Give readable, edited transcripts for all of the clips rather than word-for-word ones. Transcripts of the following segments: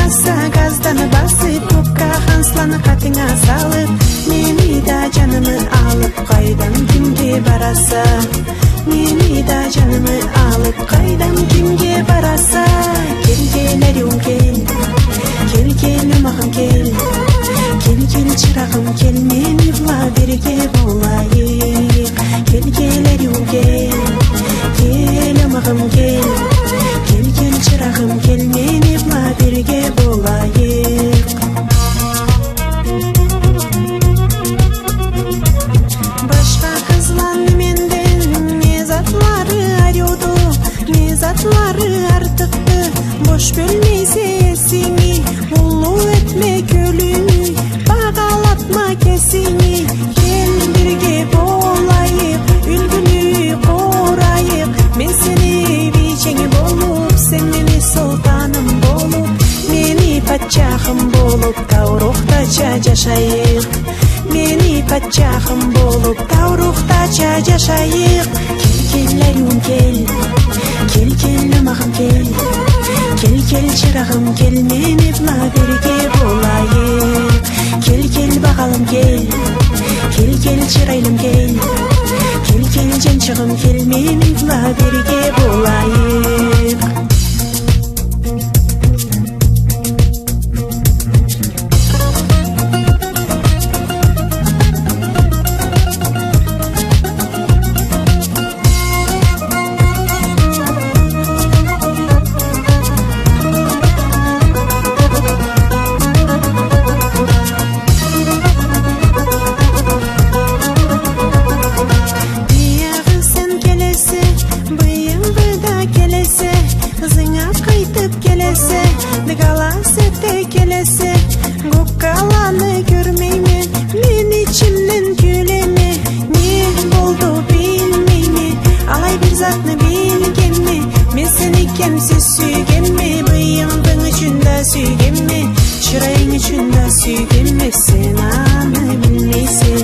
болмаса газдан басып, топка хансланы қатыңа салып, мени да жанымы алып, қайдам кимге бараса, мени да жанымы алып, қайдам кимге бараса. Кел кел әриум кел, кел кел өмағым кел, кел кел чырағым кел, мені бұла берге болайық. Кел кел әриум кел, кел өмағым кел, кел кел чырағым кел, мені бұла берге болайық. Башқа қызлан менден мезатлары арюду, мезатлары артықты, бош бөлмейсе есіңі, ұлу етме көліңі, бағалатма кесіңі. Кел бірге болайық, үлгілі қорайық, мен сені бейчеңі болып, сен мені сұлтаным болып, мені патшахым болып, таурухтача жашайық. Мені патшахым болып, таурухтача жашайық. Кел кел әриум кел, кел кел өмағым кел, кел кел чырағым кел, мені бұла берге болайық. Кел кел бағалым кел, кел кел чырайлым кел, кел кел жаншығым кел, мені бұла берге болайық. Çırayın içinde süygemme, sen anı bilmeyse,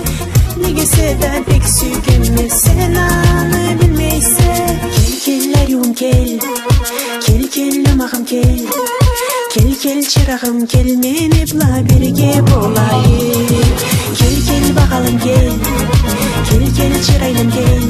ne gelse de pek süygemme, sen anı bilmeyse. Gel gel ərium gel, gel gel өмағым gel, gel gel çırağım gel, meni бұла берге болайық. Gel gel бағалым gel, gel gel çırайлым gel,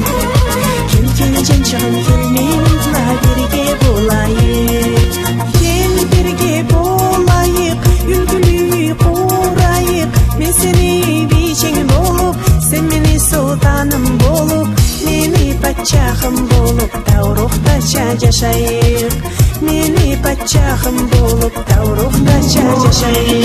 gel gel жаншығым gel, meni бұла берге болайық. Gel берге болайық, үлгілі қорайық, мен сені бейчеңі болып, сен мені сұлтаным болып, мені патшахым болып, таурухтача жашайық. Мені патшахым болып, таурухтача жашайық.